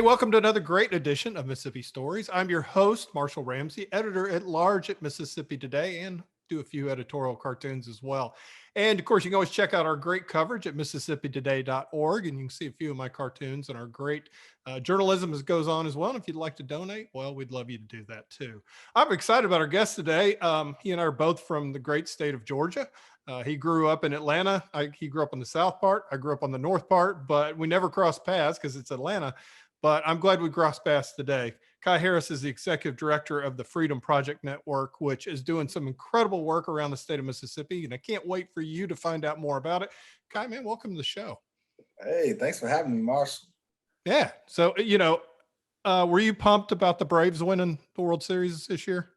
Hey, welcome to another great edition of Mississippi Stories. I'm your host, Marshall Ramsey, editor at large at Mississippi Today, and do a few editorial cartoons as well. And of course, you can always check out our great coverage at MississippiToday.org, and you can see a few of my cartoons and our great journalism as goes on as well. And if you'd like to donate, well, we'd love you to do that too. I'm excited about our guest today. He and I are both from the great state of Georgia. He grew up in Atlanta. He grew up on the south part. I grew up on the north part, but we never crossed paths because it's Atlanta. But I'm glad we crossed paths today. Kai Harris is the executive director of the Freedom Project Network, which is doing some incredible work around the state of Mississippi. And I can't wait for you to find out more about it. Kai, man, welcome to the show. Hey, thanks for having me, Marshall. Yeah. So, were you pumped about the Braves winning the World Series this year?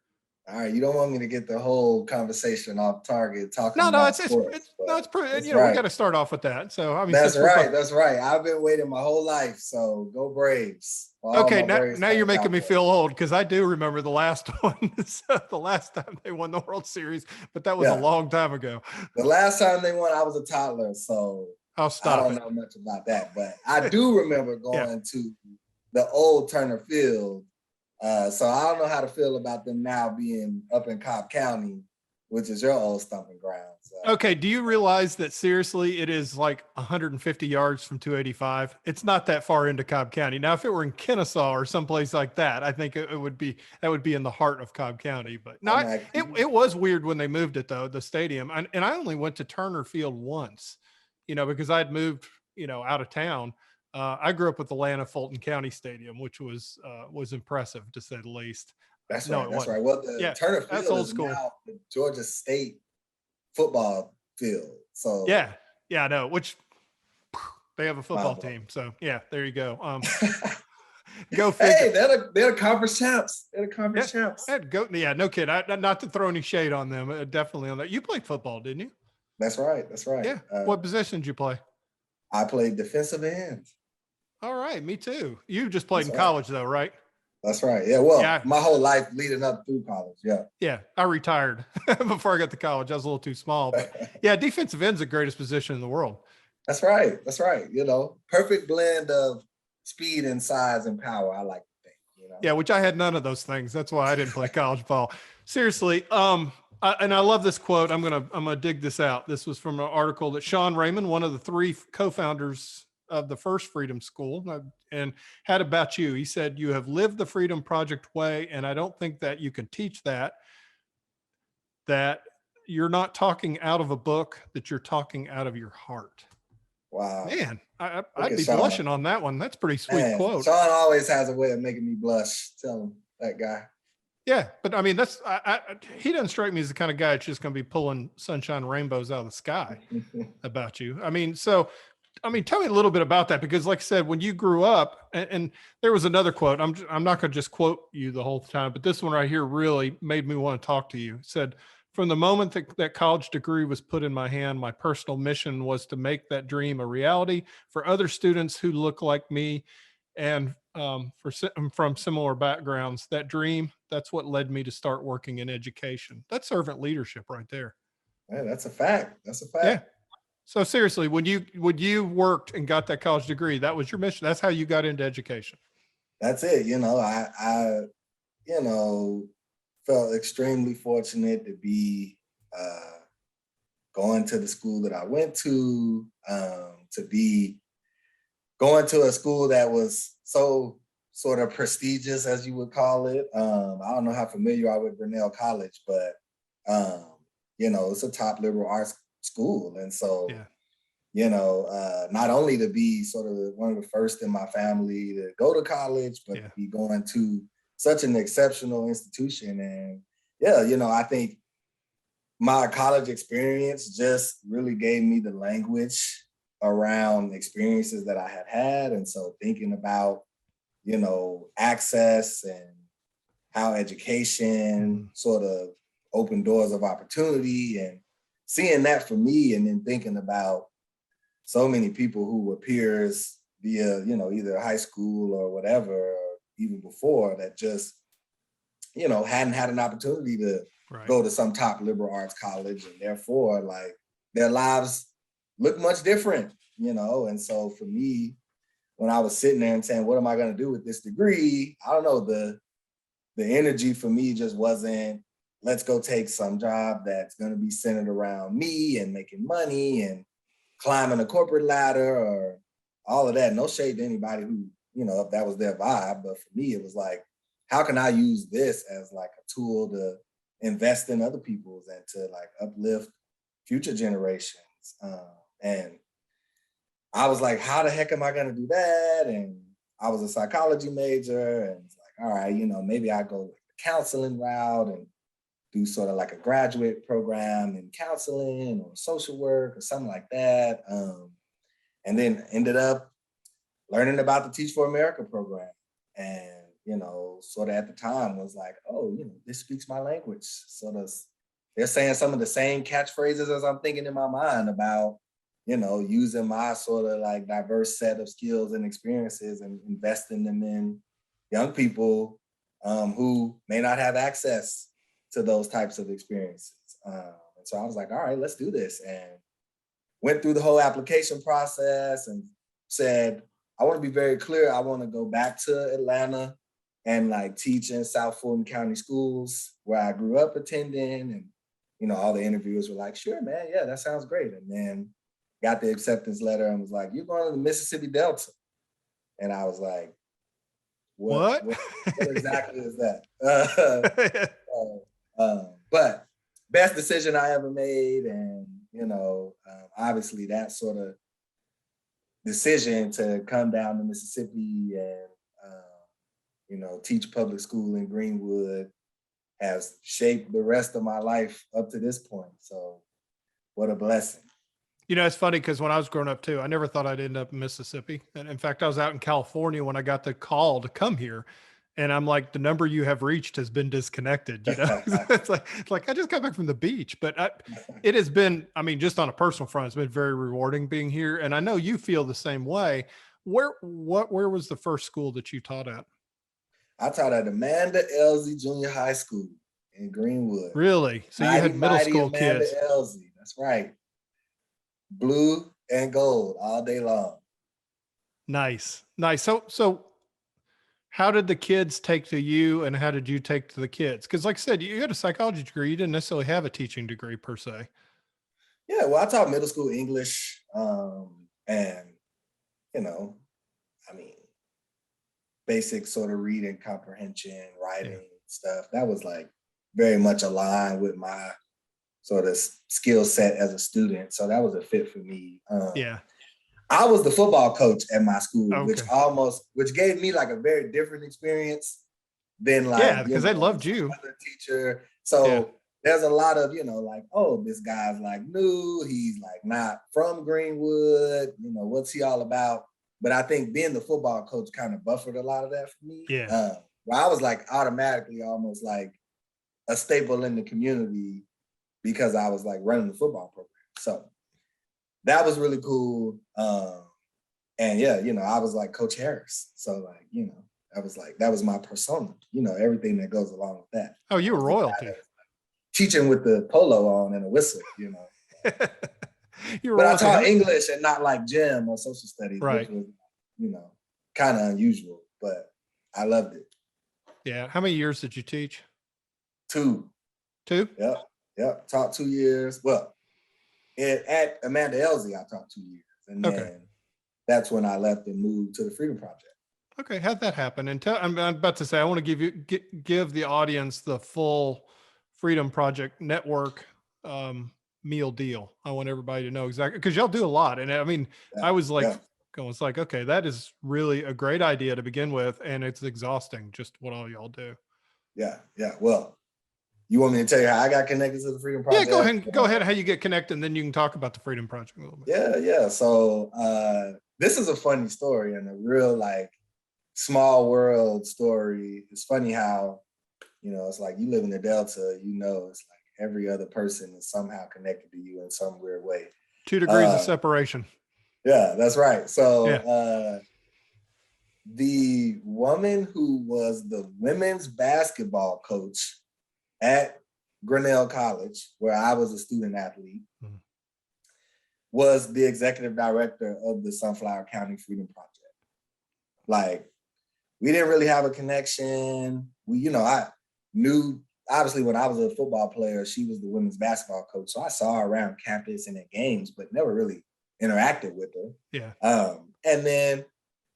All right, you don't want me to get the whole conversation off target talking No, about it's sports. pretty. We right. got to start off with that. So, I mean, That's right. That's right. I've been waiting my whole life. So go Braves. Okay, now you're making me feel old because I do remember the last one, the last time they won the World Series, but that was a long time ago. The last time they won, I was a toddler, so I don't know much about that. But I do remember going to the old Turner Field. So I don't know how to feel about them now being up in Cobb County, which is your old stomping ground. So. Okay, do you realize that seriously it is like 150 yards from 285? It's not that far into Cobb County. Now, if it were in Kennesaw or someplace like that, I think that would be in the heart of Cobb County. But no, it was weird when they moved it though, the stadium. And I only went to Turner Field once, because I'd moved, out of town. I grew up with the Atlanta Fulton County Stadium, which was impressive to say the least. That's right. That's right. Well, Turner Field old is school. Now the Georgia State football field. So yeah, I know. Which they have a football team. So yeah, there you go. Go figure. Hey, they're the conference champs. They're the conference champs. No kid. Not to throw any shade on them. Definitely on that. You played football, didn't you? That's right. That's right. Yeah. What position did you play? I played defensive end. All right, me too. You just played in college though, right? That's right. Yeah. Well, my whole life leading up through college. Yeah. Yeah. I retired before I got to college. I was a little too small, but yeah, defensive end's the greatest position in the world. That's right. That's right. Perfect blend of speed and size and power. I like to think, Yeah, which I had none of those things. That's why I didn't play college ball. Seriously. And I love this quote. I'm gonna dig this out. This was from an article that Sean Raymond, one of the three co-founders of the first Freedom School, and had about you. He said, "You have lived the Freedom Project way, and I don't think that you can teach that you're not talking out of a book, that you're talking out of your heart." Wow. Man, I'd be blushing on that one. That's a pretty sweet quote. Sean always has a way of making me blush. Tell him, that guy. Yeah, but I mean, he doesn't strike me as the kind of guy that's just going to be pulling sunshine and rainbows out of the sky about you. I mean, tell me a little bit about that, because like I said, when you grew up, and there was another quote, I'm not going to just quote you the whole time, but this one right here really made me want to talk to you. It said, "From the moment that college degree was put in my hand, my personal mission was to make that dream a reality for other students who look like me and from similar backgrounds. That dream, that's what led me to start working in education." That's servant leadership right there. Yeah, that's a fact. That's a fact. Yeah. So seriously, when you worked and got that college degree, that was your mission. That's how you got into education. That's it. I felt extremely fortunate to be going to the school that I went to be going to a school that was so sort of prestigious, as you would call it. I don't know how familiar you are with Grinnell College, but it's a top liberal arts school. And so, not only to be sort of one of the first in my family to go to college, but to be going to such an exceptional institution. And I think my college experience just really gave me the language around experiences that I had. And so thinking about, access and how education sort of opened doors of opportunity, and seeing that for me, and then thinking about so many people who were peers via, either high school or whatever, or even before, that just, hadn't had an opportunity to go to some top liberal arts college, and therefore, like, their lives look much different, and so for me, when I was sitting there and saying, what am I going to do with this degree? I don't know, the energy for me just wasn't, let's go take some job that's going to be centered around me and making money and climbing a corporate ladder or all of that. No shade to anybody who, if that was their vibe. But for me, it was like, how can I use this as like a tool to invest in other people's and to like uplift future generations? And I was like, how the heck am I going to do that? And I was a psychology major, and it's like, all right, maybe I go the counseling route and do sort of like a graduate program in counseling or social work or something like that. And then ended up learning about the Teach for America program. And, sort of at the time was like, oh, this speaks my language. Sort of, they're saying some of the same catchphrases as I'm thinking in my mind about, using my sort of like diverse set of skills and experiences and investing them in young people who may not have access to those types of experiences. And so I was like, all right, let's do this. And went through the whole application process and said, I want to be very clear. I want to go back to Atlanta and like teach in South Fulton County schools where I grew up attending. And, all the interviewers were like, sure, man. Yeah, that sounds great. And then got the acceptance letter and was like, you're going to the Mississippi Delta. And I was like, what exactly is that? But best decision I ever made. And, obviously that sort of decision to come down to Mississippi and, teach public school in Greenwood has shaped the rest of my life up to this point. So what a blessing. It's funny because when I was growing up too, I never thought I'd end up in Mississippi. And in fact, I was out in California when I got the call to come here. And I'm like, the number you have reached has been disconnected. It's like I just got back from the beach, but it has been, just on a personal front, it's been very rewarding being here. And I know you feel the same way. Where was the first school that you taught at? I taught at Amanda Elsie Junior High School in Greenwood. Really? So you had middle school Amanda kids. Elsie. That's right. Blue and gold all day long. Nice. So how did the kids take to you and how did you take to the kids? Because like I said, you had a psychology degree. You didn't necessarily have a teaching degree per se. Yeah, well, I taught middle school English and, basic sort of reading comprehension, writing stuff. That was like very much aligned with my sort of skill set as a student. So that was a fit for me. I was the football coach at my school, which gave me like a very different experience than like, because they loved you. Other teacher. So there's a lot of, like, oh, this guy's like new, he's like not from Greenwood, what's he all about? But I think being the football coach kind of buffered a lot of that for me. Where I was like automatically almost like a staple in the community because I was like running the football program. So that was really cool. And I was like Coach Harris. So like, that was my persona, everything that goes along with that. Oh, you were royalty. Teaching with the polo on and a whistle, But I taught English and not like gym or social studies, right. Which was, kind of unusual, but I loved it. Yeah. How many years did you teach? 2. Yep. Taught 2 years. Well, at Amanda Elsie, I taught 2 years. And then that's when I left and moved to the Freedom Project. Okay. How'd that happen? And I'm about to say, I want to give the audience the full Freedom Project network meal deal. I want everybody to know exactly, because y'all do a lot. And I was like, it's like, okay, that is really a great idea to begin with. And it's exhausting just what all y'all do. Yeah. Well, you want me to tell you how I got connected to the Freedom Project? Yeah, go ahead. How you get connected, and then you can talk about the Freedom Project a little bit. Yeah. So this is a funny story and a real like small world story. It's funny how, it's like you live in the Delta, it's like every other person is somehow connected to you in some weird way. 2 degrees of separation. Yeah, that's right. So the woman who was the women's basketball coach at Grinnell College, where I was a student athlete, was the executive director of the Sunflower County Freedom Project. Like, we didn't really have a connection. I knew, obviously, when I was a football player, she was the women's basketball coach. So I saw her around campus and at games, but never really interacted with her. Yeah. And then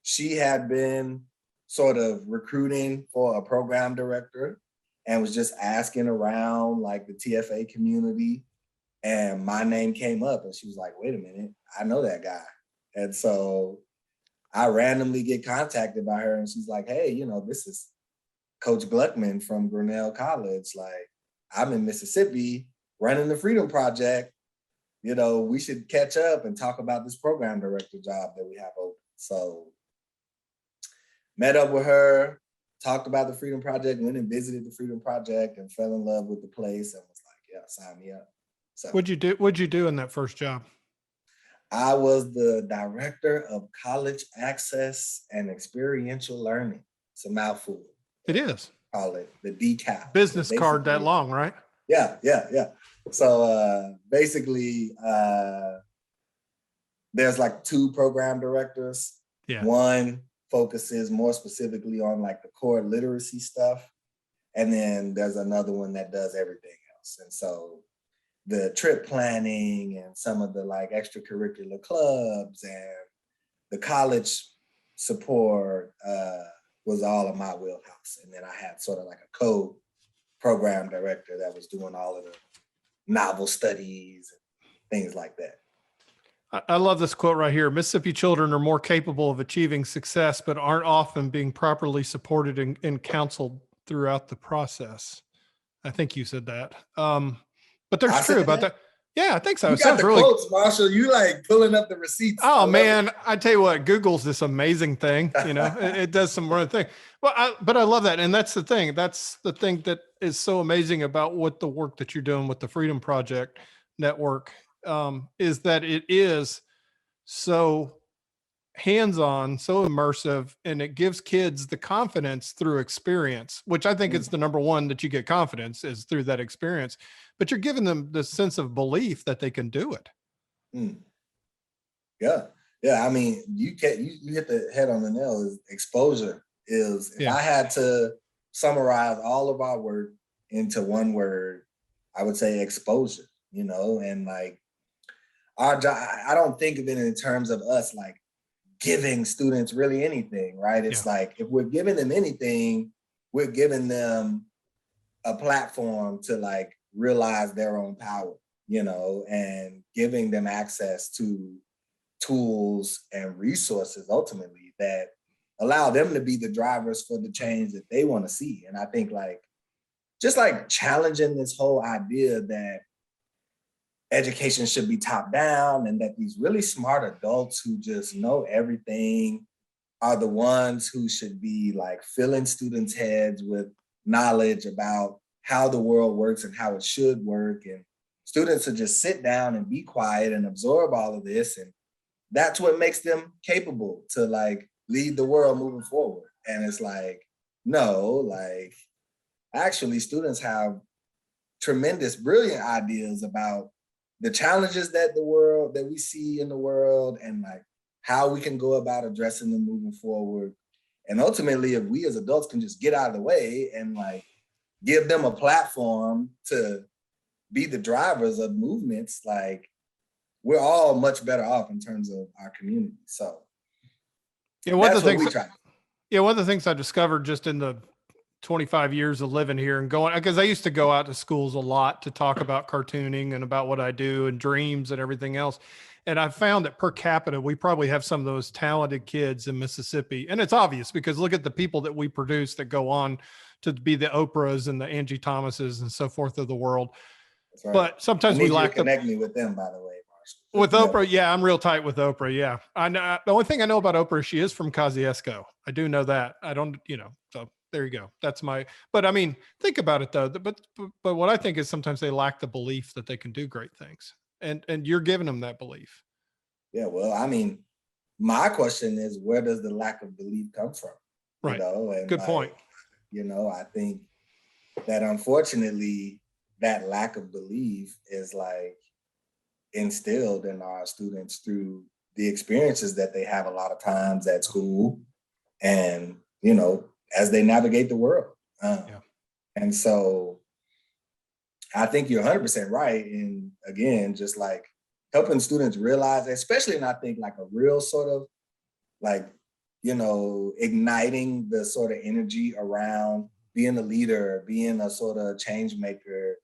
she had been sort of recruiting for a program director and was just asking around like the TFA community. And my name came up and she was like, wait a minute, I know that guy. And so I randomly get contacted by her and she's like, hey, this is Coach Gluckman from Grinnell College. Like, I'm in Mississippi running the Freedom Project. We should catch up and talk about this program director job that we have open. So met up with her, talked about the Freedom Project, went and visited the Freedom Project and fell in love with the place and was like, yeah, sign me up. So What'd you do in that first job? I was the director of college access and experiential learning. It's a mouthful. It is. Call it the DCAL. Business card that long, right? Yeah. So basically, there's like two program directors. Yeah. One focuses more specifically on like the core literacy stuff. And then there's another one that does everything else. And so the trip planning and some of the like extracurricular clubs and the college support was all in my wheelhouse. And then I had sort of like a co-program director that was doing all of the novel studies and things like that. I love this quote right here. Mississippi children are more capable of achieving success, but aren't often being properly supported and counseled throughout the process. I think you said that. But there's true about that. Yeah, I think so. You got the quotes, Marshall. You like pulling up the receipts. Oh man, I tell you what, Google's this amazing thing. It does some run thing. Well, but I love that, and that's the thing. That's the thing that is so amazing about what the work that you're doing with the Freedom Project Network is that it is so hands-on, so immersive, and it gives kids the confidence through experience, which I think is the number one that you get confidence is through that experience, but you're giving them the sense of belief that they can do it. Yeah. I mean, you hit the head on the nail. Is exposure is, if I had to summarize all of our work into one word, I would say exposure, and like our job, I don't think of it in terms of us like giving students really anything, right? It's like, if we're giving them anything, we're giving them a platform to like realize their own power, and giving them access to tools and resources ultimately that allow them to be the drivers for the change that they want to see. And I think like, just like challenging this whole idea that education should be top down and that these really smart adults who just know everything are the ones who should be like filling students' heads with knowledge about how the world works and how it should work. And students should just sit down and be quiet and absorb all of this. And that's what makes them capable to like lead the world moving forward. And it's like, no, like actually students have tremendous, brilliant ideas about the challenges that we see in the world and like how we can go about addressing them moving forward. And ultimately, if we as adults can just get out of the way and like give them a platform to be the drivers of movements, like we're all much better off in terms of our community. So one of the things I discovered just in the 25 years of living here and going, because I used to go out to schools a lot to talk about cartooning and about what I do and dreams and everything else. And I found that per capita, we probably have some of those talented kids in Mississippi. And it's obvious because look at the people that we produce that go on to be the Oprahs and the Angie Thomases and so forth of the world. Right. But sometimes we lack connect me with them, by the way, Marshall. With Oprah, yeah, I'm real tight with Oprah. Yeah, I know. The only thing I know about Oprah is she is from Kosciuszko. I do know that. I don't, so there you go. That's but I mean, think about it though. But what I think is sometimes they lack the belief that they can do great things. And you're giving them that belief. Yeah. Well, I mean, my question is, where does the lack of belief come from? Right. And good point. I think that unfortunately that lack of belief is like instilled in our students through the experiences that they have a lot of times at school, and, you know, as they navigate the world. Yeah. And so I think you're 100% right. And again, just like helping students realize, especially, and I think like a real sort of like, you know, igniting the sort of energy around being a leader, being a sort of change maker.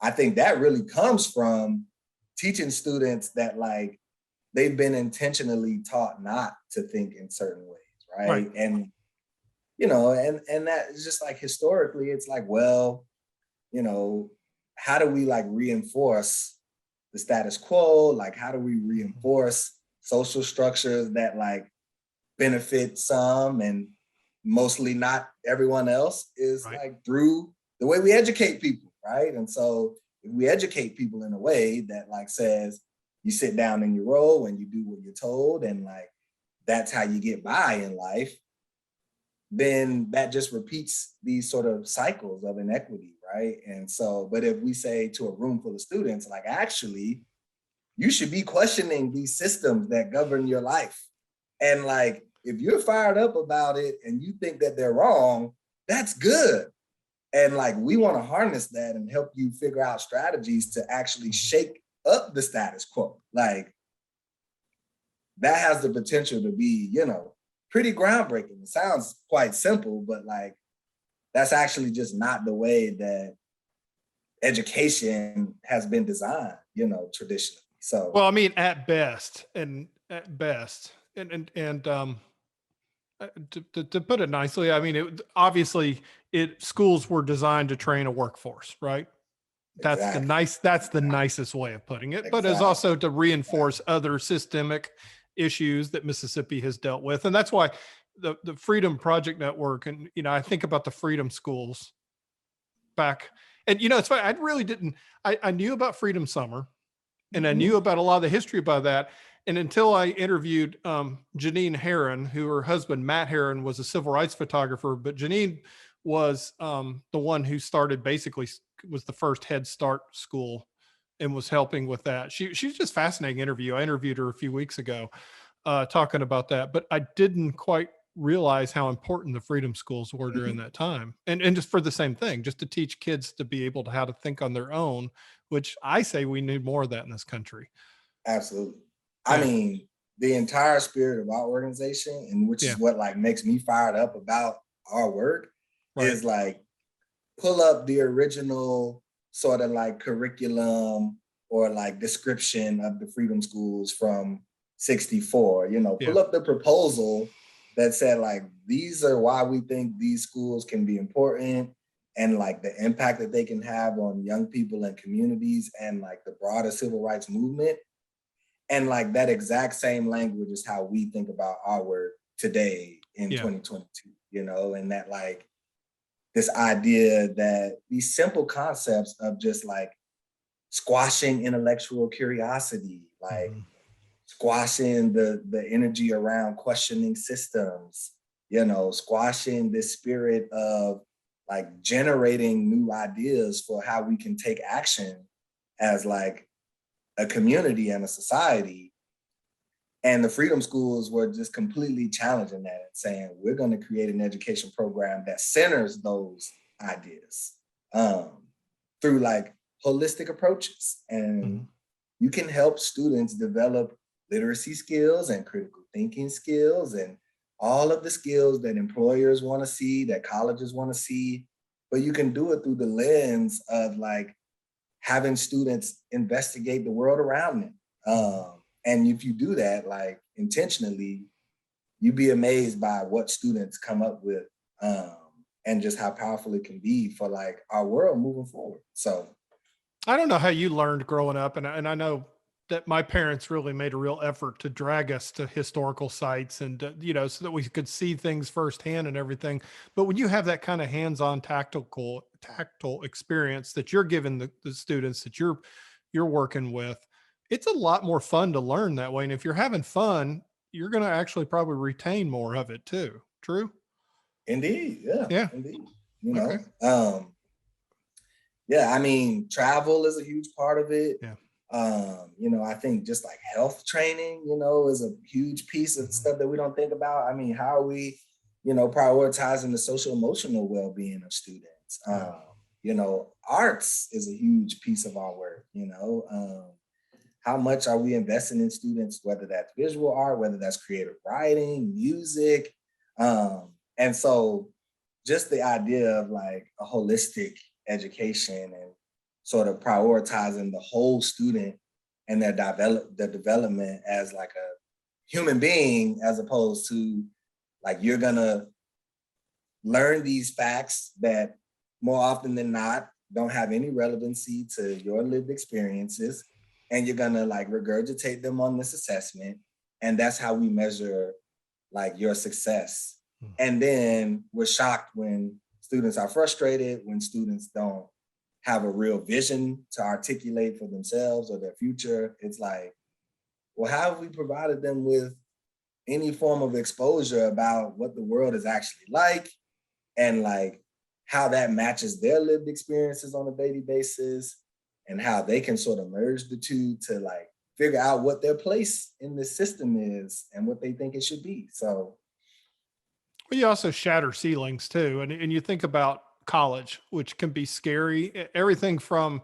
I think that really comes from teaching students that like they've been intentionally taught not to think in certain ways, Right. right? And you know, and that is just like historically, it's like, well, you know, how do we like reinforce the status quo? Like, how do we reinforce social structures that like benefit some and mostly not everyone else is Right. like through the way we educate people, right? And so if we educate people in a way that like says you sit down in your role and you do what you're told and like that's how you get by in life, then that just repeats these sort of cycles of inequity, right? And so, but if we say to a room full of students, like actually, you should be questioning these systems that govern your life. And like, if you're fired up about it and you think that they're wrong, that's good. And like, we want to harness that and help you figure out strategies to actually shake up the status quo. Like, that has the potential to be, you know, pretty groundbreaking. It sounds quite simple, but like, that's actually just not the way that education has been designed, you know, traditionally. So Well, I mean, at best, to put it nicely, I mean, obviously schools were designed to train a workforce, right? exactly, That's the nicest way of putting it, but is exactly, also to reinforce exactly. other systemic issues that Mississippi has dealt with. And that's why the Freedom Project Network, and, you know, I think about the Freedom Schools back, and, you know, it's funny, I really didn't, I knew about Freedom Summer and I knew Mhm. about a lot of the history about that. And until I interviewed Janine Herron, who her husband Matt Herron was a civil rights photographer, but Janine was the one who started, basically was the first Head Start school and was helping with that. She's just fascinating interview. I interviewed her a few weeks ago, talking about that, but I didn't quite realize how important the freedom schools were during Mhm. that time. And just for the same thing, just to teach kids to be able to how to think on their own, which I say we need more of that in this country. Absolutely. I Yeah. mean, the entire spirit of our organization, and which is Yeah. what like makes me fired up about our work, Right. is like pull up the original sort of like curriculum or like description of the freedom schools from 64, you know, Yeah. pull up the proposal that said like these are why we think these schools can be important and like the impact that they can have on young people and communities and like the broader civil rights movement. And like that exact same language is how we think about our work today in Yeah. 2022, you know, and that like this idea that these simple concepts of just like squashing intellectual curiosity, like Mhm. squashing the energy around questioning systems, you know, squashing this spirit of like generating new ideas for how we can take action as like a community and a society. And the freedom schools were just completely challenging that and saying, we're going to create an education program that centers those ideas um, through like holistic approaches. And Mhm. you can help students develop literacy skills and critical thinking skills and all of the skills that employers want to see, that colleges want to see. But you can do it through the lens of like having students investigate the world around them. Mhm. And if you do that, like intentionally, you'd be amazed by what students come up with um, and just how powerful it can be for like our world moving forward. So, I don't know how you learned growing up, and I know that my parents really made a real effort to drag us to historical sites and, you know, so that we could see things firsthand and everything. But when you have that kind of hands-on tactile experience that you're giving the students that you're working with, it's a lot more fun to learn that way. And if you're having fun, you're going to actually probably retain more of it too. True? indeed, yeah, Yeah. indeed. You Okay. know, yeah, I mean, travel is a huge part of it. Yeah. You know, I think just like health training, you know, is a huge piece of Mhm. stuff that we don't think about. I mean, how are we prioritizing the social emotional well-being of students. Arts is a huge piece of our work. How much are we investing in students, whether that's visual art, whether that's creative writing, music. And so just the idea of like a holistic education and sort of prioritizing the whole student and their development as like a human being, as opposed to like you're gonna learn these facts that more often than not don't have any relevancy to your lived experiences, and you're gonna like regurgitate them on this assessment, and that's how we measure like your success. And then we're shocked when students are frustrated, when students don't have a real vision to articulate for themselves or their future. It's like, well, how have we provided them with any form of exposure about what the world is actually like, and like how that matches their lived experiences on a daily basis, and how they can sort of merge the two to like figure out what their place in the system is and what they think it should be. So Well, you also shatter ceilings too. And you think about college, which can be scary. Everything from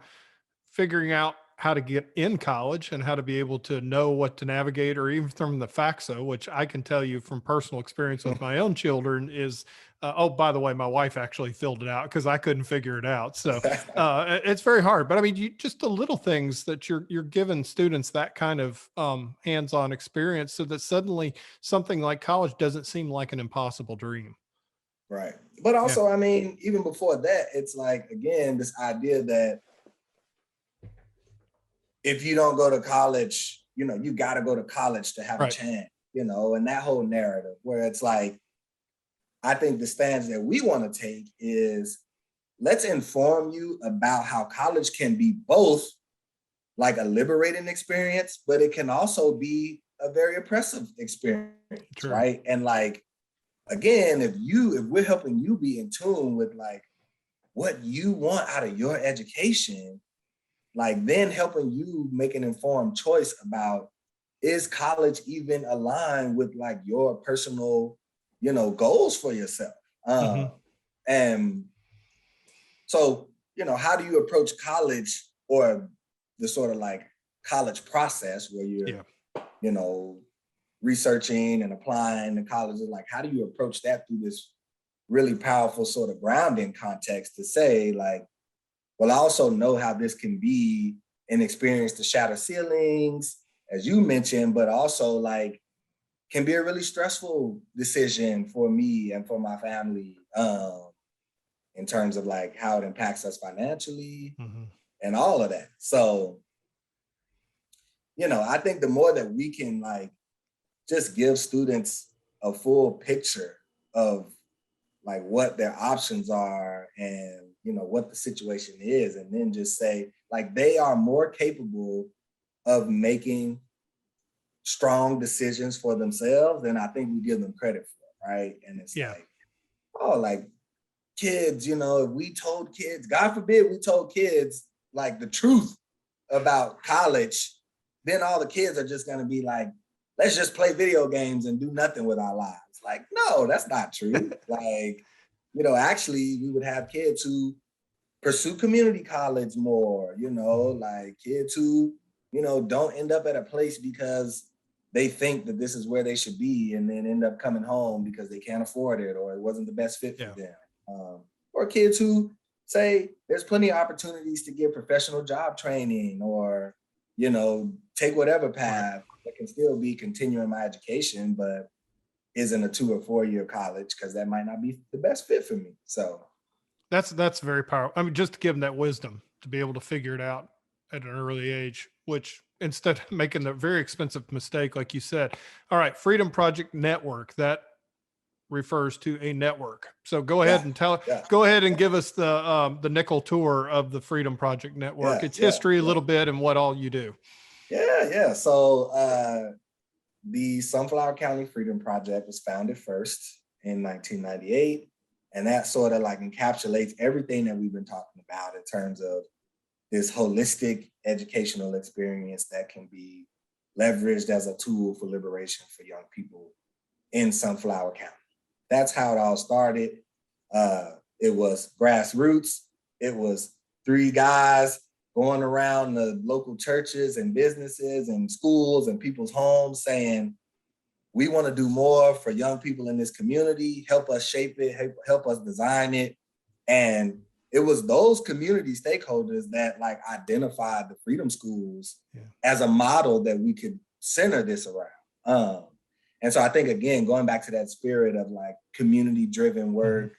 figuring out how to get in college and how to be able to know what to navigate, or even from the FAFSA, which I can tell you from personal experience with my own children is, oh, by the way, my wife actually filled it out because I couldn't figure it out. So it's very hard. But I mean, just the little things that you're giving students that kind of hands-on experience, so that suddenly something like college doesn't seem like an impossible dream. right. But Yeah. also, I mean, even before that, it's like, again, this idea that if you don't go to college, you got to go to college to have a Right. chance, and that whole narrative where it's like, I think the stance that we want to take is, let's inform you about how college can be both like a liberating experience, but it can also be a very oppressive experience, True. right? And like, again, if we're helping you be in tune with like what you want out of your education, like then helping you make an informed choice about, is college even aligned with like your personal, goals for yourself. Hmm. And so, how do you approach college, or the sort of like college process where you're, Yeah. you know, researching and applying to colleges? Like, how do you approach that through this really powerful sort of grounding context to say, like, well, I also know how this can be an experience to shatter ceilings, as you mentioned, but also like can be a really stressful decision for me and for my family, in terms of like how it impacts us financially Hmm. and all of that. So, I think the more that we can like just give students a full picture of like what their options are, and what the situation is, and then just say like they are more capable of making strong decisions for themselves than I think we give them credit for, right? And it's Yeah. like, oh, like kids, if we told kids, God forbid we told kids like the truth about college, then all the kids are just going to be like, let's just play video games and do nothing with our lives. Like, no, that's not true. Like, actually, we would have kids who pursue community college more, Mhm. like kids who, don't end up at a place because they think that this is where they should be, and then end up coming home because they can't afford it or it wasn't the best fit for Yeah. them. Or kids who say there's plenty of opportunities to get professional job training, or, take whatever Right. path that can still be continuing my education, but isn't a 2 or 4 year college because that might not be the best fit for me. So, That's very powerful. I mean, just to give them that wisdom to be able to figure it out at an early age, which instead of making the very expensive mistake, like you said, all right, Freedom Project Network, that refers to a network. So yeah, yeah, go ahead and give us the nickel tour of the Freedom Project Network, yeah, its yeah, history a yeah. little bit, and what all you do. Yeah. So the Sunflower County Freedom Project was founded first in 1998. And that sort of like encapsulates everything that we've been talking about in terms of this holistic educational experience that can be leveraged as a tool for liberation for young people in Sunflower County. That's how it all started. It was grassroots. It was 3 guys going around the local churches and businesses and schools and people's homes saying, we want to do more for young people in this community, help us shape it, help us design it. And it was those community stakeholders that like identified the Freedom Schools as a model that we could center this around. And so I think, again, going back to that spirit of like community driven work,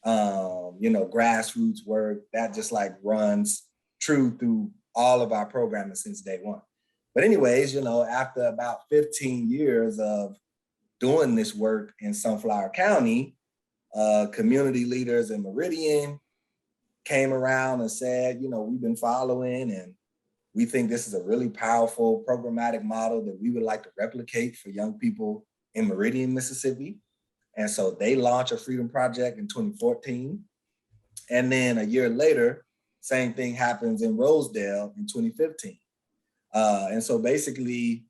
grassroots work, that just like runs true through all of our programming since day one. But anyways, after about 15 years of doing this work in Sunflower County, community leaders in Meridian came around and said, we've been following and we think this is a really powerful programmatic model that we would like to replicate for young people in Meridian, Mississippi. And so they launched a Freedom Project in 2014. And then a year later, same thing happens in Rosedale in 2015. And so basically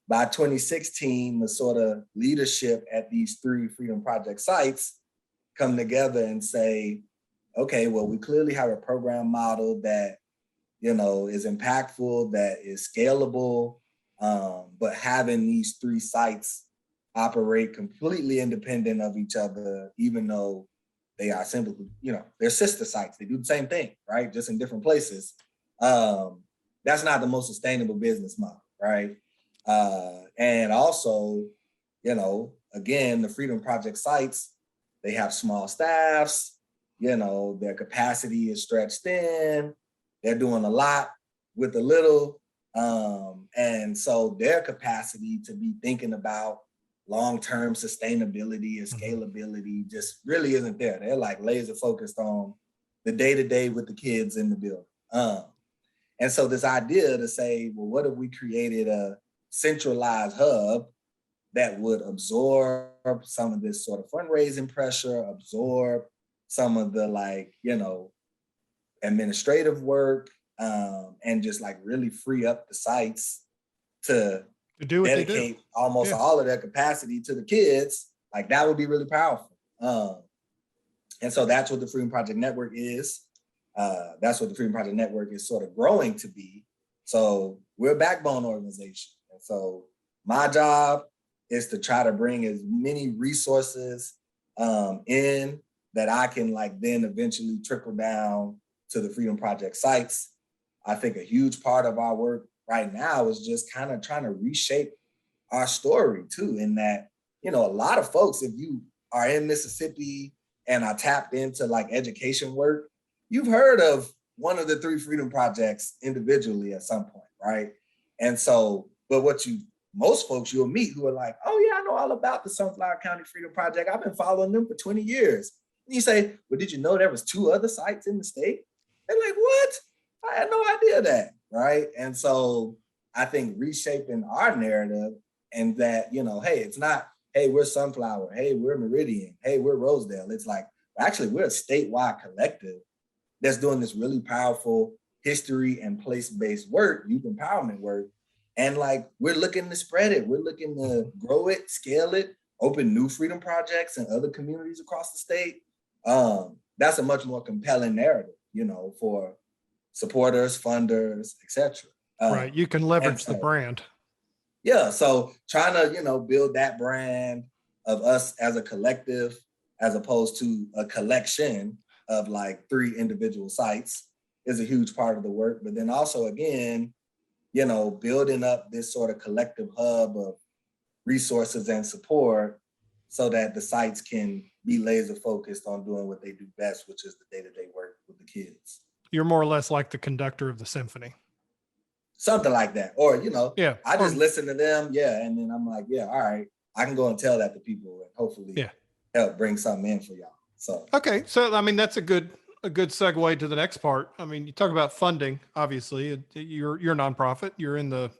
by 2016, the sort of leadership at these 3 Freedom Project sites come together and say, okay, well, we clearly have a program model that, is impactful, that is scalable, but having these 3 sites operate completely independent of each other, even though they are simply, they're sister sites. They do the same thing, right? Just in different places. That's not the most sustainable business model, right? And also, again, the Freedom Project sites, they have small staffs, their capacity is stretched thin. They're doing a lot with a little. And so their capacity to be thinking about long-term sustainability and scalability just really isn't there. They're like laser focused on the day-to-day with the kids in the building. And so this idea to say, well, what if we created a centralized hub that would absorb some of this sort of fundraising pressure, absorb some of the administrative work, and just like really free up the sites to do what dedicate they do. Almost all of their capacity to the kids. Like that would be really powerful. And so that's what the Freedom Project Network is. That's what the Freedom Project Network is sort of growing to be. So we're a backbone organization. And so my job is to try to bring as many resources in that I can then eventually trickle down to the Freedom Project sites. I think a huge part of our work right now is just kind of trying to reshape our story too, in that, a lot of folks, if you are in Mississippi and are tapped into education work, you've heard of one of the 3 Freedom Projects individually at some point, right? And so, but most folks you'll meet who are like, oh yeah, I know all about the Sunflower County Freedom Project. I've been following them for 20 years. And you say, well, did you know there was 2 other sites in the state? They're like, what? I had no idea that, right? And so I think reshaping our narrative and that, hey, it's not, hey, we're Sunflower, hey, we're Meridian, hey, we're Rosedale. It's like, actually, we're a statewide collective that's doing this really powerful history and place-based work, youth empowerment work. And we're looking to spread it. We're looking to grow it, scale it, open new Freedom Projects in other communities across the state. That's a much more compelling narrative, for supporters, funders, etc. Right. You can leverage the brand. Yeah. So trying to, build that brand of us as a collective, as opposed to a collection of 3 individual sites is a huge part of the work. But then also, again, building up this sort of collective hub of resources and support so that the sites can be laser focused on doing what they do best, which is the day-to-day work with the kids. You're more or less like the conductor of the symphony. Something like that. Or, yeah, I just listen to them. Yeah. And then I'm like, yeah, all right, I can go and tell that to people and hopefully help bring something in for y'all. So, okay. So, I mean, that's a good segue to the next part. I mean, you talk about funding, obviously you're a nonprofit, you're in the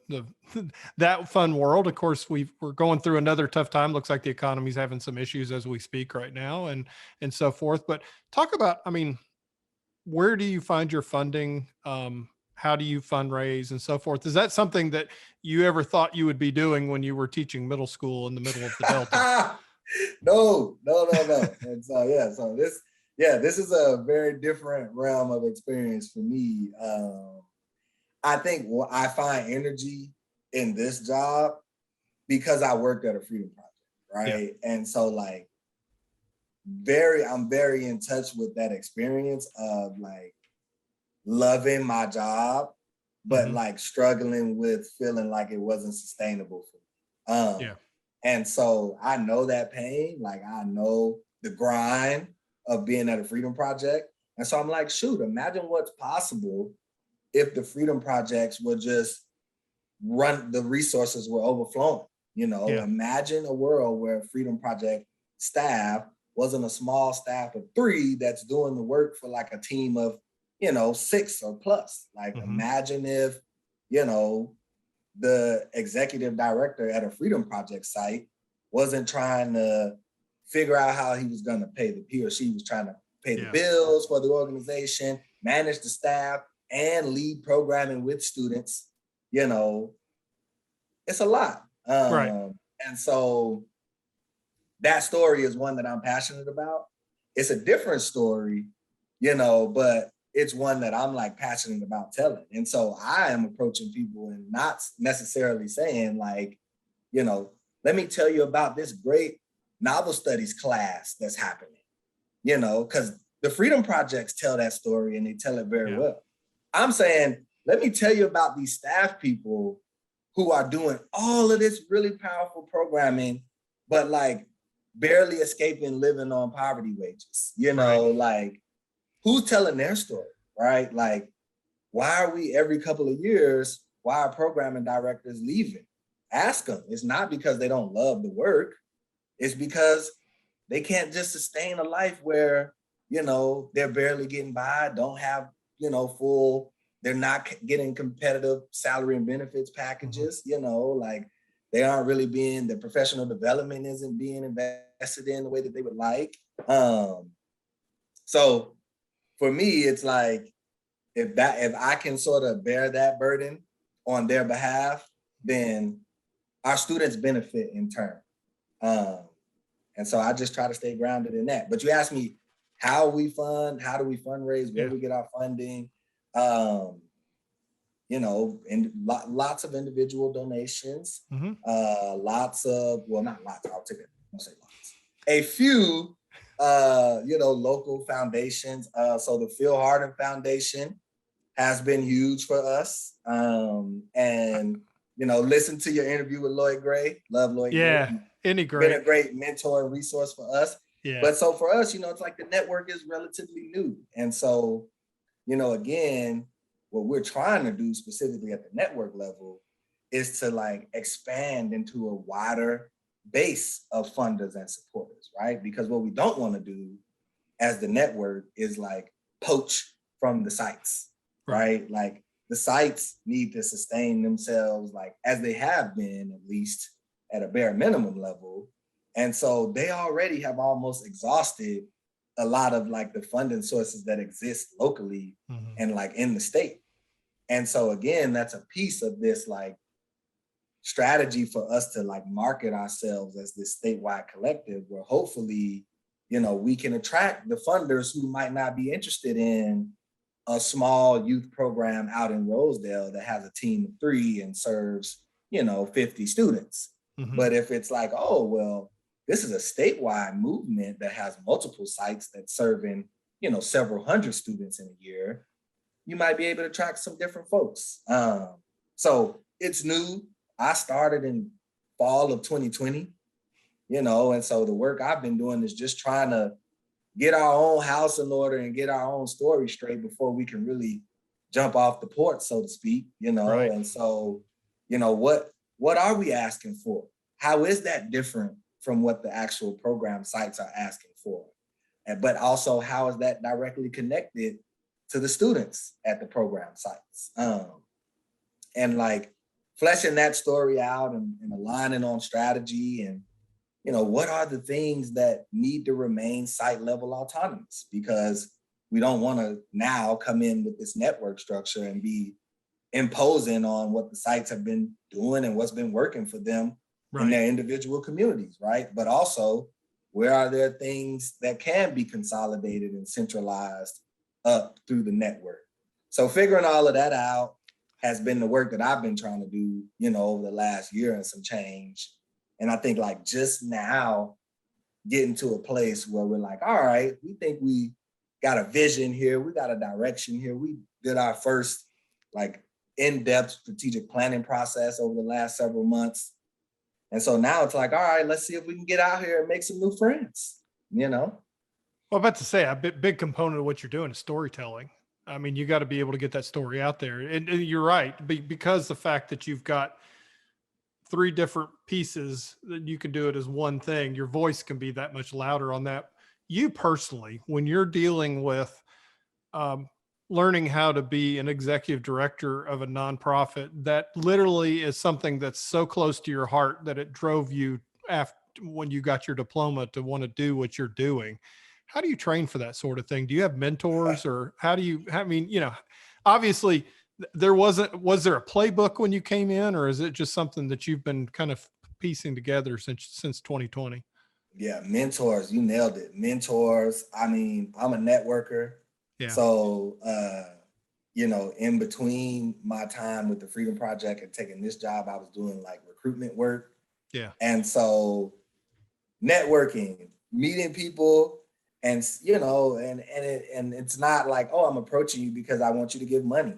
that fun world. Of course, we're going through another tough time. Looks like the economy's having some issues as we speak right now and so forth. But talk about, I mean, where do you find your funding? How do you fundraise and so forth? Is that something that you ever thought you would be doing when you were teaching middle school in the middle of the Delta? No. And so this is a very different realm of experience for me. I think I find energy in this job because I worked at a Freedom Project, right? Yeah. And so like I'm very in touch with that experience of like loving my job, but like struggling with feeling like it wasn't sustainable for me. And so I know that pain, like I know the grind of being at a Freedom Project. And so I'm like, shoot, imagine what's possible if the Freedom Projects were just the resources were overflowing. Imagine a world where Freedom Project staff wasn't a small staff of 3 that's doing the work for like a team of, 6 or plus. Like imagine if, the executive director at a Freedom Project site wasn't trying to figure out how he was going to pay he or she was trying to pay the bills for the organization, manage the staff, and lead programming with students. It's a lot. Right. And so that story is one that I'm passionate about. It's a different story, but it's one that I'm like passionate about telling. And so I am approaching people and not necessarily saying like, let me tell you about this great novel studies class that's happening, because the Freedom Projects tell that story and they tell it very well. I'm saying, let me tell you about these staff people who are doing all of this really powerful programming, but like barely escaping living on poverty wages, like who's telling their story, right? Like, why are we every couple of years, why are programming directors leaving? Ask them. It's not because they don't love the work. It's because they can't just sustain a life where, they're barely getting by, don't have, they're not getting competitive salary and benefits packages, like they aren't really the professional development isn't being invested in the way that they would like. So for me, it's like, if I can sort of bear that burden on their behalf, then our students benefit in turn. And so I just try to stay grounded in that. But you asked me how do we fundraise, where we get our funding, and lots of individual donations, lots of, well, not lots, I'll take it, I'll say lots. A few, local foundations. So the Phil Hardin Foundation has been huge for us. And, listen to your interview with Lloyd Gray. Love Lloyd Gray. Been a great mentor and resource for us. But so for us, it's like the network is relatively new. And so, again, what we're trying to do specifically at the network level is to like expand into a wider base of funders and supporters, right? Because what we don't want to do as the network is like poach from the sites, right? Like the sites need to sustain themselves like as they have been, at least at a bare minimum level. And so they already have almost exhausted a lot of like the funding sources that exist locally and like in the state. And so again, that's a piece of this like strategy for us to like market ourselves as this statewide collective where hopefully, we can attract the funders who might not be interested in a small youth program out in Rosedale that has a team of 3 and serves, 50 students. But if it's like, oh, well, this is a statewide movement that has multiple sites that's serving, several hundred students in a year, you might be able to attract some different folks. So it's new. I started in fall of 2020, and so the work I've been doing is just trying to get our own house in order and get our own story straight before we can really jump off the porch, so to speak, And so, what are we asking for? How is that different from what the actual program sites are asking for? But also, how is that directly connected to the students at the program sites? And like fleshing that story out and aligning on strategy and, what are the things that need to remain site level autonomous? Because we don't want to now come in with this network structure and be imposing on what the sites have been doing and what's been working for them in their individual communities, right? But also Where are there things that can be consolidated and centralized up through the network? So figuring all of that out has been the work that I've been trying to do, over the last year and some change. And I think like just now getting to a place where we're like, all right, we think we got a vision here. We got a direction here. We did our first like in-depth strategic planning process over the last several months. And so now it's like, all right, let's see if we can get out here and make some new friends, Well, I'm about to say a big component of what you're doing is storytelling. I mean, you got to be able to get that story out there. And you're right, because the fact that you've got 3 different pieces that you can do it as one thing, your voice can be that much louder on that. You personally, when you're dealing with learning how to be an executive director of a nonprofit, that literally is something that's so close to your heart that it drove you after when you got your diploma to want to do what you're doing. How do you train for that sort of thing? Do you have mentors, or how do you, I mean, obviously was there a playbook when you came in, or is it just something that you've been kind of piecing together since 2020? Yeah, mentors, you nailed it. Mentors. I mean, I'm a networker. Yeah. So, in between my time with the Freedom Project and taking this job, I was doing like recruitment work. Yeah. And so networking, meeting people, and it's not like, oh, I'm approaching you because I want you to give money.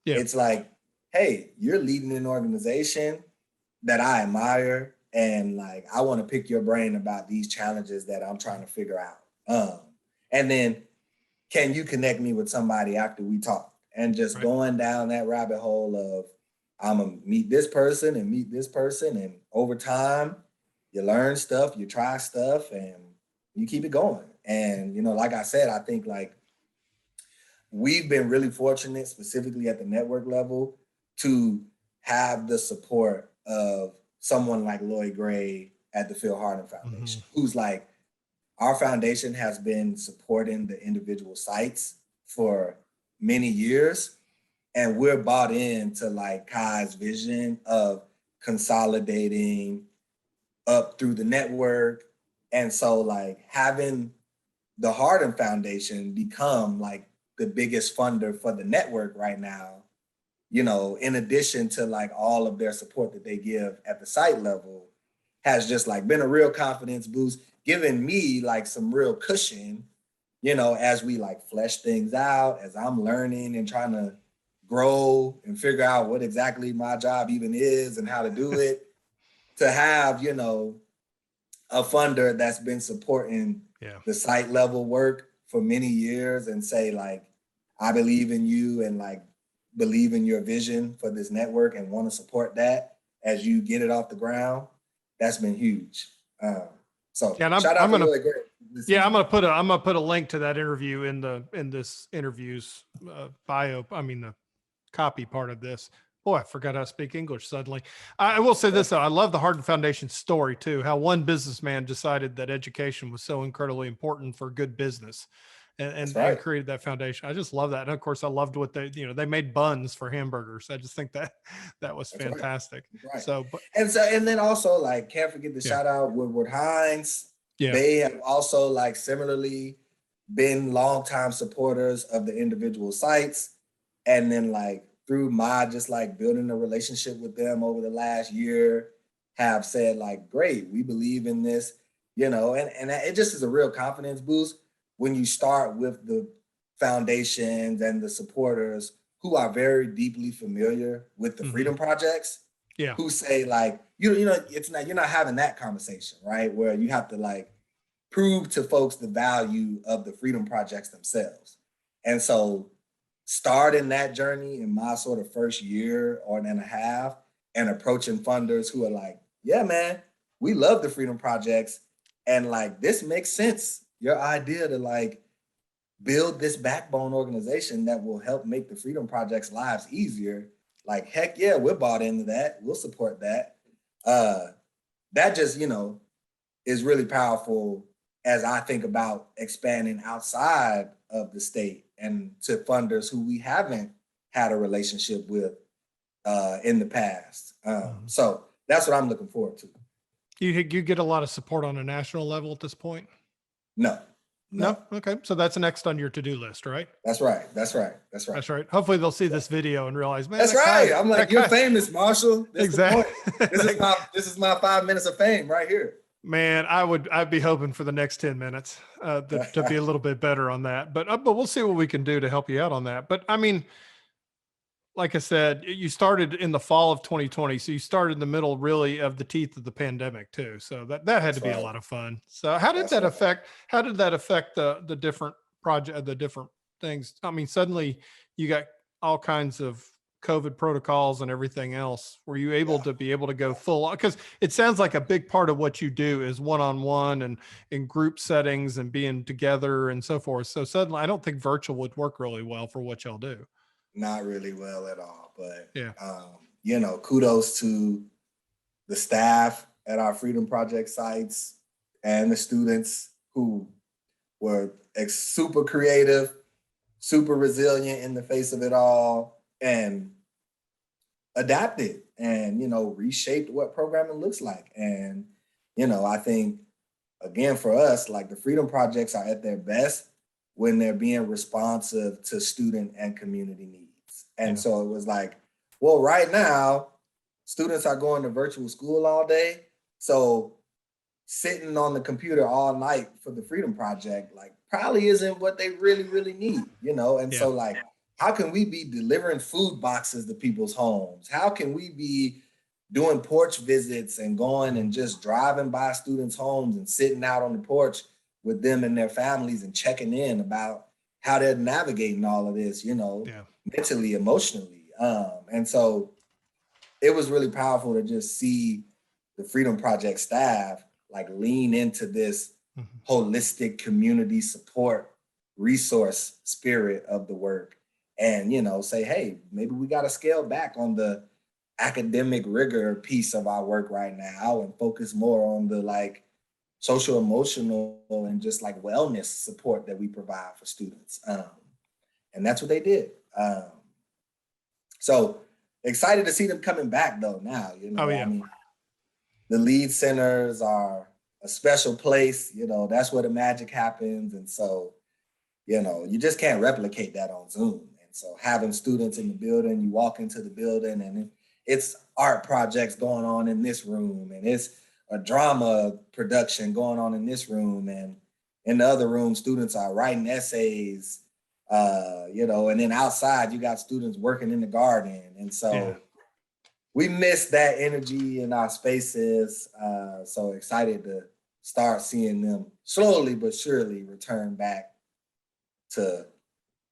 Yeah. It's like, hey, you're leading an organization that I admire, and like I want to pick your brain about these challenges that I'm trying to figure out. And then can you connect me with somebody after we talk? And just going down that rabbit hole of I'm gonna meet this person and meet this person, and over time you learn stuff, you try stuff, and you keep it going. And like I said, I think like we've been really fortunate, specifically at the network level, to have the support of someone like Lloyd Gray at the Phil Hardin Foundation, who's like, our foundation has been supporting the individual sites for many years. And we're bought into like Kai's vision of consolidating up through the network. And so like having the Hardin Foundation become like the biggest funder for the network right now, in addition to like all of their support that they give at the site level, has just like been a real confidence boost, giving me like some real cushion, as we like flesh things out, as I'm learning and trying to grow and figure out what exactly my job even is and how to do it, to have, a funder that's been supporting the site level work for many years and say like, I believe in you and like believe in your vision for this network and want to support that as you get it off the ground. That's been huge. So and shout out to Lloyd Gray. Yeah, I'm gonna put a link to that interview in this interview's bio. I mean the copy part of this. Boy, I forgot how to speak English suddenly. I will say this though, I love the Hardin Foundation story too. How one businessman decided that education was so incredibly important for good business, and created that foundation. I just love that. And of course, I loved what they made buns for hamburgers. I just think that was fantastic. Right. So, and then also like can't forget to shout out Woodward Hines. Yeah. They have also like similarly been longtime supporters of the individual sites, and then like through my just like building a relationship with them over the last year, have said like, great, we believe in this, and it just is a real confidence boost when you start with the foundations and the supporters who are very deeply familiar with the Freedom Projects, who say like, it's not, you're not having that conversation, right? Where you have to like prove to folks the value of the Freedom Projects themselves. And so starting that journey in my sort of first year or and a half and approaching funders who are like, yeah, man, we love the Freedom Projects. And like, this makes sense. Your idea to like build this backbone organization that will help make the Freedom Project's lives easier. Like, heck yeah, we're bought into that. We'll support that. That just, is really powerful as I think about expanding outside of the state and to funders who we haven't had a relationship with in the past. So that's what I'm looking forward to. You get a lot of support on a national level at this point? No, No? no. Okay. So that's next on your to-do list, right? That's right. That's right. That's right. That's right. Hopefully they'll see this video and realize, man, That's right. I'm like, that you're guy, famous, Marshall. That's the point. exactly. This is my 5 minutes of fame right here. Man, I'd be hoping for the next 10 minutes to be a little bit better on that. But we'll see what we can do to help you out on that. But I mean, like I said, you started in the fall of 2020, so you started in the middle really of the teeth of the pandemic too. So that had to That's be a right. lot of fun. So how did That's that right. affect the different project, the different things? I mean, suddenly you got all kinds of COVID protocols and everything else. Were you able Yeah. to be able to go full? Because it sounds like a big part of what you do is one-on-one and in group settings and being together and so forth. So suddenly, I don't think virtual would work really well for what y'all do. Not really well at all. But Yeah. kudos to the staff at our Freedom Project sites and the students who were super creative, super resilient in the face of it all, and adapted and reshaped what programming looks like. And I think again for us, like the Freedom Projects are at their best when they're being responsive to student and community needs. And Yeah. so it was like, well, right now, students are going to virtual school all day. So sitting on the computer all night for the Freedom Project, like probably isn't what they really, really need, And Yeah. so like, how can we be delivering food boxes to people's homes? How can we be doing porch visits and going and just driving by students' homes and sitting out on the porch with them and their families and checking in about how they're navigating all of this, Yeah. mentally, emotionally. And so it was really powerful to just see the Freedom Project staff like lean into this Mhm. holistic community support resource spirit of the work and say, hey, maybe we got to scale back on the academic rigor piece of our work right now and focus more on the like social emotional and just like wellness support that we provide for students. And that's what they did. So excited to see them coming back though now, Oh I yeah. mean, the lead centers are a special place, that's where the magic happens. And so, you just can't replicate that on Zoom. And so having students in the building, you walk into the building and it's art projects going on in this room and it's a drama production going on in this room. And in the other room, students are writing essays, and then outside you got students working in the garden. And so Yeah. we miss that energy in our spaces. So excited to start seeing them slowly but surely return back to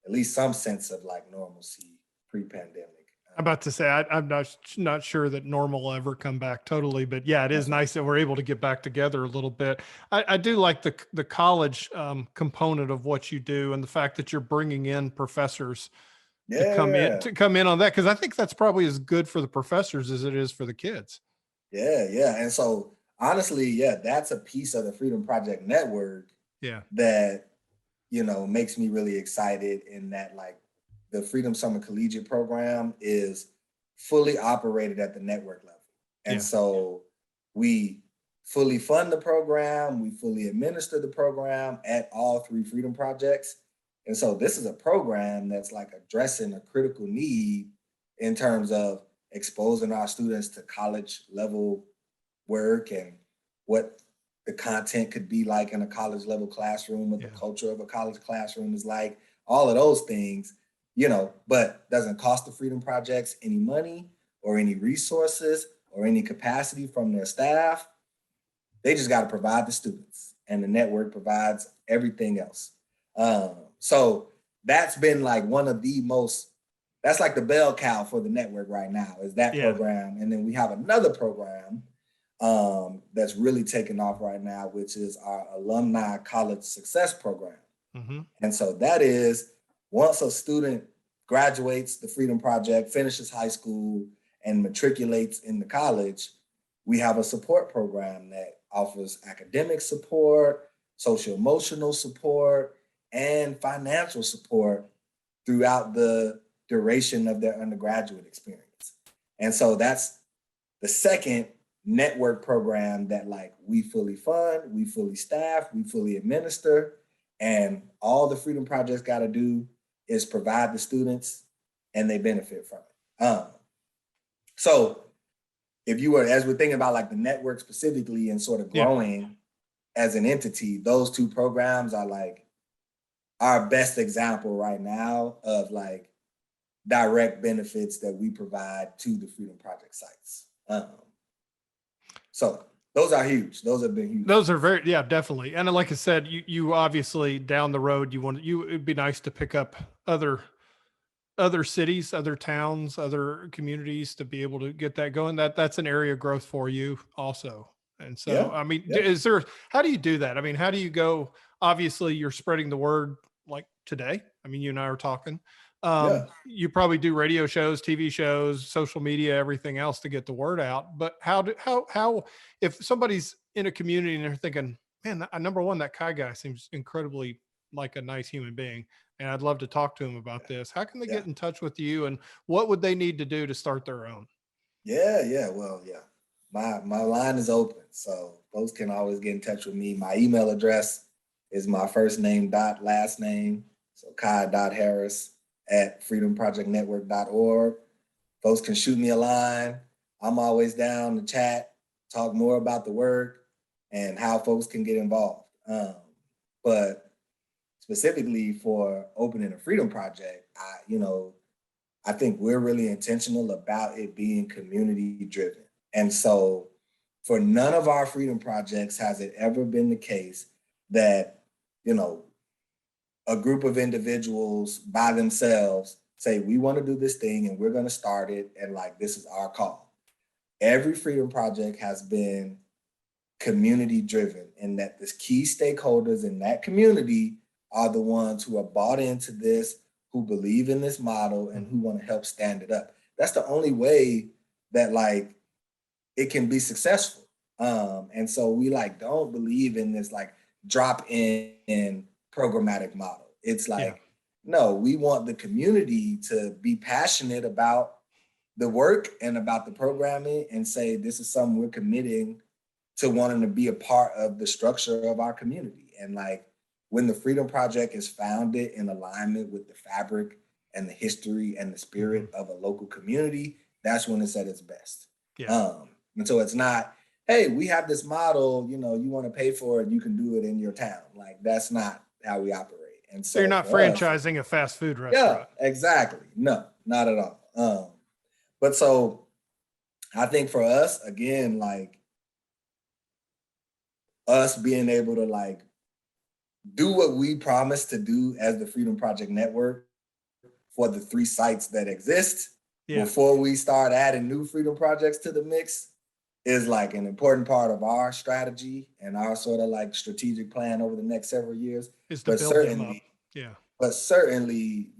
at least some sense of like normalcy pre-pandemic. I'm about to say I'm not sure that normal will ever come back totally, but yeah, it is That's right. nice that we're able to get back together a little bit. I do like the college component of what you do and the fact that you're bringing in professors Yeah, to come in on that because I think that's probably as good for the professors as it is for the kids. yeah. And so honestly, yeah, that's a piece of the Freedom Project network Yeah. that makes me really excited in that like the Freedom Summer Collegiate Program is fully operated at the network level. And Yeah. so we fully fund the program, we fully administer the program at all three Freedom Projects. And so this is a program that's like addressing a critical need in terms of exposing our students to college level work and what the content could be like in a college level classroom, what the Yeah. culture of a college classroom is like, all of those things, but doesn't cost the Freedom Projects any money or any resources or any capacity from their staff. They just got to provide the students, and the network provides everything else. So that's been like one of the most, that's like the bell cow for the network right now is that Yeah. program. And then we have another program that's really taking off right now, which is our Alumni College Success Program. Hmm. And so that is once a student graduates the Freedom Project, finishes high school, and matriculates in the college, we have a support program that offers academic support, social emotional support, and financial support throughout the duration of their undergraduate experience. And so that's the second network program that like we fully fund, we fully staff, we fully administer, and all the Freedom Projects got to do is provide the students and they benefit from it. So if you were, as we're thinking about like the network specifically and sort of growing as an entity, those two programs are like our best example right now of like direct benefits that we provide to the Freedom Project sites. So those are huge. Those have been huge. Those are very, yeah, definitely. And like I said, you obviously down the road, it'd be nice to pick up other cities, other towns, other communities to be able to get that going. That's an area of growth for you also. And so, I mean, how do you do that? I mean, how do you go? Obviously, you're spreading the word like today. I mean, you and I are talking. You probably do radio shows, TV shows, social media, everything else to get the word out. But how if somebody's in a community and they're thinking, man, number one, that Kai guy seems incredibly like a nice human being, and I'd love to talk to him about this. How can they get in touch with you, and what would they need to do to start their own? Well, my line is open, so folks can always get in touch with me. My email address is my first name dot last name, so kai.harris@freedomprojectnetwork.org. Folks can shoot me a line. I'm always down to chat, talk more about the work and how folks can get involved. But specifically for opening a Freedom Project, I think we're really intentional about it being community driven. And so for none of our Freedom Projects has it ever been the case that, a group of individuals by themselves say, we want to do this thing and we're going to start it. And like, this is our call. Every Freedom Project has been community driven, and that the key stakeholders in that community are the ones who are bought into this, who believe in this model and who want to help stand it up. That's the only way that like it can be successful. And so we like don't believe in this like drop in programmatic model. It's like, no, we want the community to be passionate about the work and about the programming and say, this is something we're committing to wanting to be a part of the structure of our community. And like, when the Freedom Project is founded in alignment with the fabric and the history and the spirit of a local community, that's when it's at its best. And so it's not, hey, we have this model, you want to pay for it, you can do it in your town. Like, that's not how we operate. And so you're not franchising a fast food restaurant. Yeah, exactly. No, not at all. But so I think for us, again, like us being able to like do what we promised to do as the Freedom Project Network for the 3 sites that exist before we start adding new Freedom Projects to the mix is like an important part of our strategy and our sort of like strategic plan over the next several years. Is to build them up. But certainly,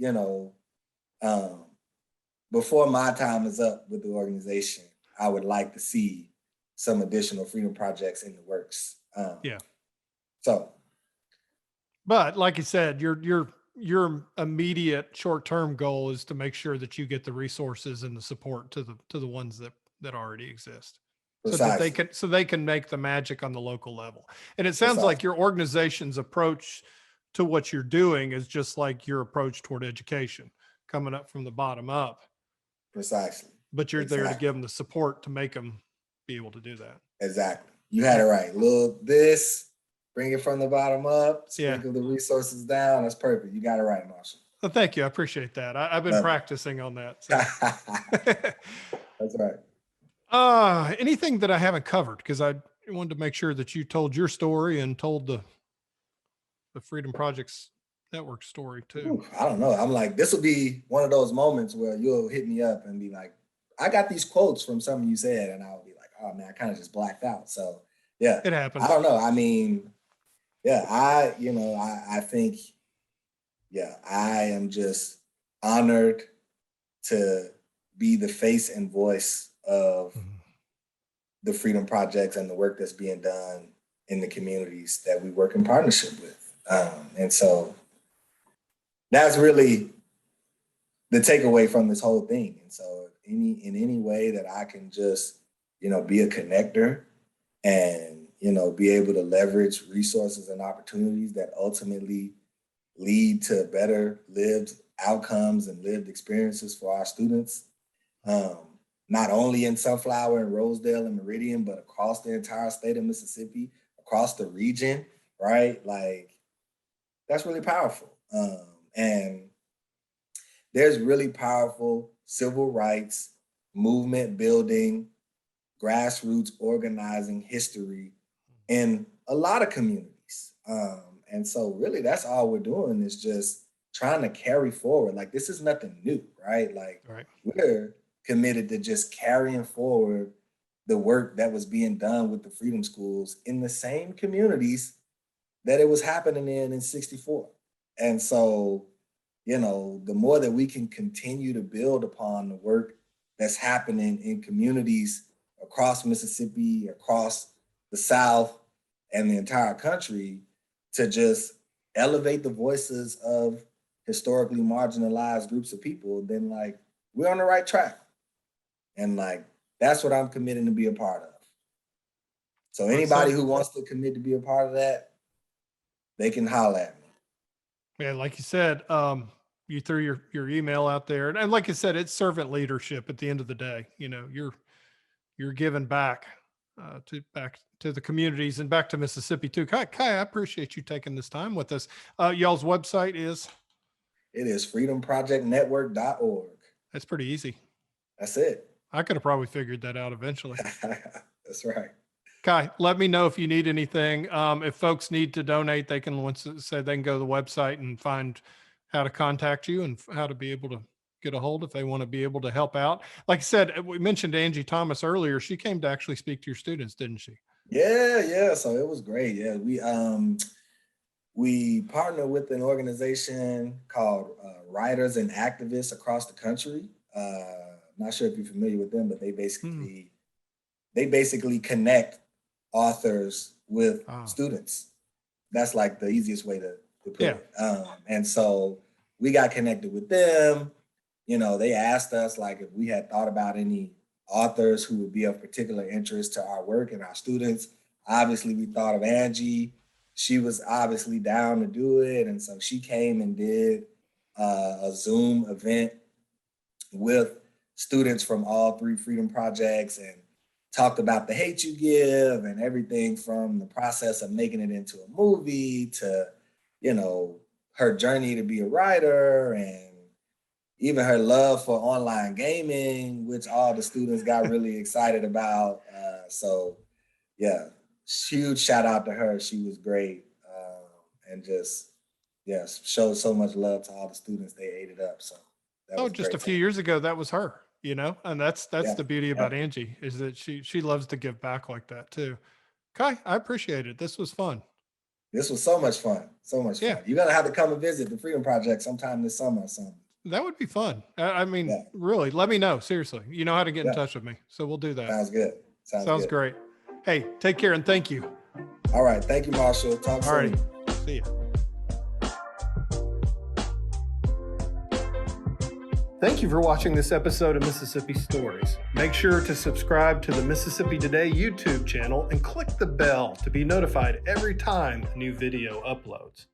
before my time is up with the organization, I would like to see some additional Freedom Projects in the works. But like you said, your immediate short-term goal is to make sure that you get the resources and the support to the ones that already exist. So that they can make the magic on the local level. And it sounds like your organization's approach to what you're doing is just like your approach toward education, coming up from the bottom up. Precisely. But you're there to give them the support to make them be able to do that. Exactly. You had it right. Bring it from the bottom up, sprinkle the resources down. That's perfect. You got it right, Marshall. Well, thank you. I appreciate that. I've been practicing on that. So. That's right. Anything that I haven't covered, because I wanted to make sure that you told your story and told the Freedom Projects Network story too. I don't know. I'm like, this will be one of those moments where you'll hit me up and be like, I got these quotes from something you said, and I'll be like, oh man, I kind of just blacked out. So yeah, it happens. I don't know. I mean, I think, I am just honored to be the face and voice of the Freedom Projects and the work that's being done in the communities that we work in partnership with. And so that's really the takeaway from this whole thing. And so in any way that I can just be a connector and, be able to leverage resources and opportunities that ultimately lead to better lived outcomes and lived experiences for our students. Not only in Sunflower and Rosedale and Meridian, but across the entire state of Mississippi, across the region, right? Like, that's really powerful. And there's really powerful civil rights, movement building, grassroots organizing history in a lot of communities. And so really that's all we're doing is just trying to carry forward. Like, this is nothing new, right? Like, we're committed to just carrying forward the work that was being done with the Freedom Schools in the same communities that it was happening in 64. And so, the more that we can continue to build upon the work that's happening in communities across Mississippi, across the South, and the entire country, to just elevate the voices of historically marginalized groups of people, then like we're on the right track. And like, that's what I'm committing to be a part of. So anybody who wants to commit to be a part of that, they can holler at me. Yeah, like you said, you threw your email out there, and like I said, it's servant leadership at the end of the day. You're giving back to the communities and back to Mississippi too. Kai, I appreciate you taking this time with us. Y'all's website is? It is freedomprojectnetwork.org. That's pretty easy. That's it. I could have probably figured that out eventually. That's right. Kai, let me know if you need anything. If folks need to donate, they can go to the website and find how to contact you and how to be able to get a hold if they want to be able to help out. Like I said, we mentioned Angie Thomas earlier. She came to actually speak to your students, didn't she? Yeah. So it was great. Yeah, we partnered with an organization called Writers and Activists across the country. Not sure if you're familiar with them, but they basically connect authors with students. That's like the easiest way to put it. And so we got connected with them. They asked us like if we had thought about any authors who would be of particular interest to our work and our students. Obviously, we thought of Angie. She was obviously down to do it. And so she came and did a Zoom event with students from all 3 Freedom Projects and talked about the hate you give and everything from the process of making it into a movie to, her journey to be a writer and even her love for online gaming, which all the students got really excited about. So yeah, huge shout out to her. She was great. And just, showed so much love to all the students. They ate it up. So just a few years ago, that was her, and that's the beauty about Angie is that she loves to give back like that too. Kai, I appreciate it. This was fun. This was so much fun. So much fun. You're going to have to come and visit the Freedom Project sometime this summer or something. That would be fun. I mean, really, let me know. Seriously. You know how to get in touch with me. So we'll do that. Sounds good. Sounds great. Hey, take care and thank you. All right. Thank you, Marshall. Talk soon. All right. See ya. Thank you for watching this episode of Mississippi Stories. Make sure to subscribe to the Mississippi Today YouTube channel and click the bell to be notified every time a new video uploads.